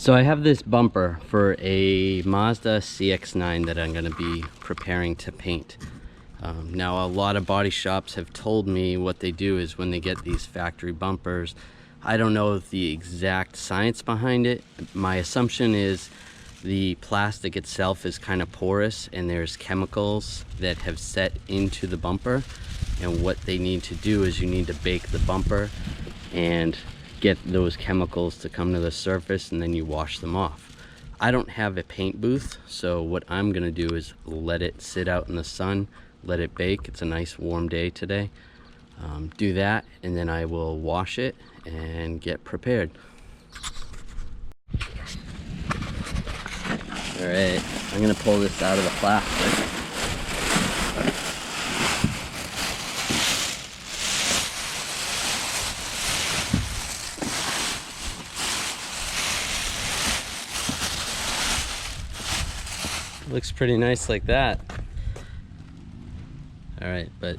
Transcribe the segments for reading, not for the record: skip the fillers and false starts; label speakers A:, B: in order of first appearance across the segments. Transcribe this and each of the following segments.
A: So I have this bumper for a Mazda CX9 that I'm going to be preparing to paint. Now a lot of body shops have told me what they do is when they get these factory bumpers, I don't know the exact science behind it. My assumption is the plastic itself is kind of porous and there's chemicals that have set into the bumper, and what they need to do is you need to bake the bumper and get those chemicals to come to the surface, and then you wash them off. I don't have a paint booth, so what I'm gonna do is let it sit out in the sun, let it bake. It's a nice warm day today. Do that, and then I will wash it and get prepared. All right, I'm gonna pull this out of the plastic. Looks pretty nice like that. All right, but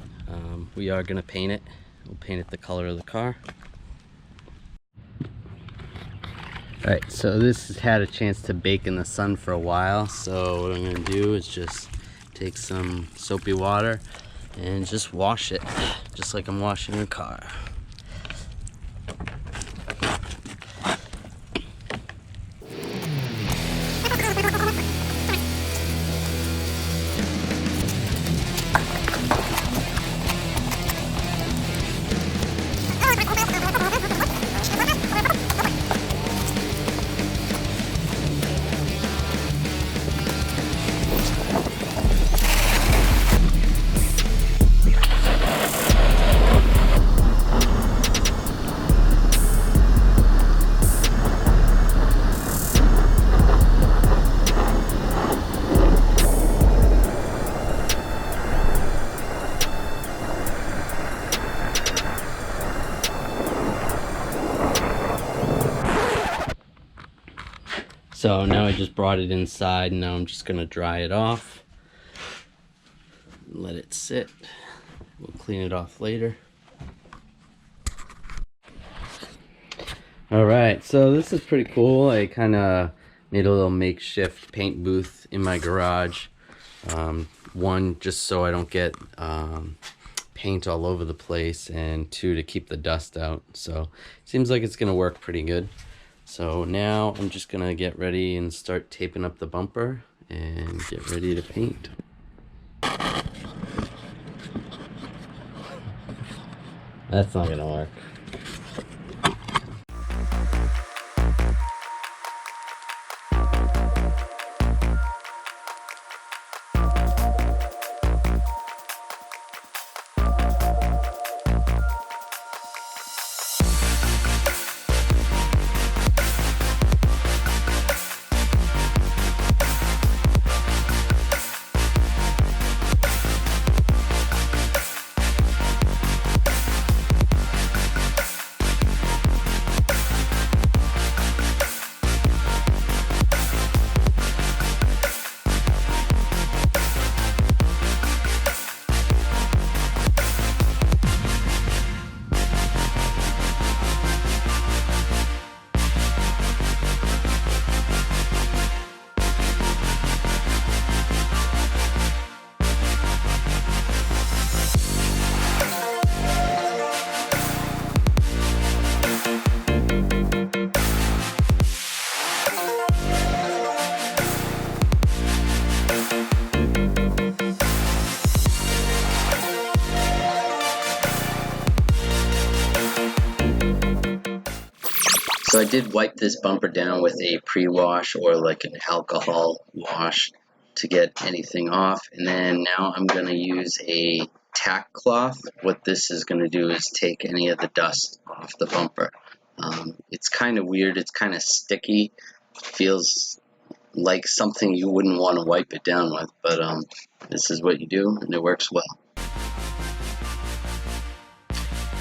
A: we are gonna paint it. We'll paint it the color of the car. All right, so this has had a chance to bake in the sun for a while. So what I'm gonna do is just take some soapy water and just wash it, just like I'm washing a car. So now I just brought it inside, and now I'm just gonna dry it off. Let it sit. We'll clean it off later. All right, so this is pretty cool. I kind of made a little makeshift paint booth in my garage. One, just so I don't get paint all over the place, and two, to keep the dust out. So seems like it's gonna work pretty good. So now I'm just gonna get ready and start taping up the bumper and get ready to paint. That's not gonna work. So I did wipe this bumper down with a pre-wash or like an alcohol wash to get anything off, and then now I'm going to use a tack cloth. What this is going to do is take any of the dust off the bumper. It's kind of weird, it's kind of sticky, feels like something you wouldn't want to wipe it down with, but this is what you do and it works well.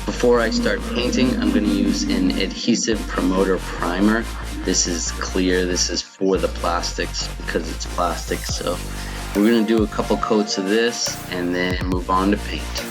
A: Before I start painting, I'm going to use an adhesive promoter primer. This is clear, this is for the plastics because it's plastic. So we're going to do a couple coats of this and then move on to paint.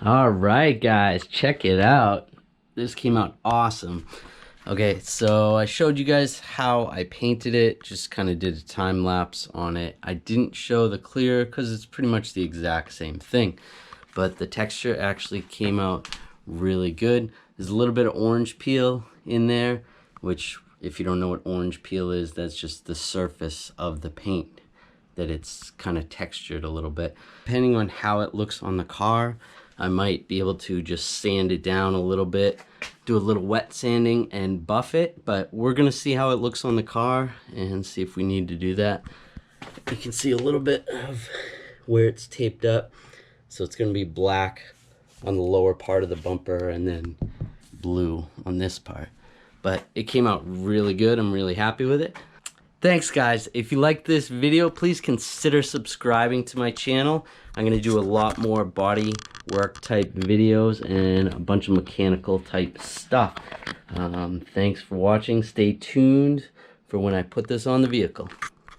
A: All right, guys, check it out. This came out awesome. Okay, so I showed you guys how I painted it, just kind of did a time lapse on it. I didn't show the clear because it's pretty much the exact same thing, but the texture actually came out really good. There's a little bit of orange peel in there, which if you don't know what orange peel is, that's just the surface of the paint, that it's kind of textured a little bit. Depending on how it looks on the car, I might be able to just sand it down a little bit, do a little wet sanding and buff it, but we're gonna see how it looks on the car and see if we need to do that. You can see a little bit of where it's taped up. So it's gonna be black on the lower part of the bumper and then blue on this part. But it came out really good. I'm really happy with it. Thanks, guys. If you like this video, please consider subscribing to my channel. I'm gonna do a lot more body work type videos and a bunch of mechanical type stuff. Thanks for watching. Stay tuned for when I put this on the vehicle.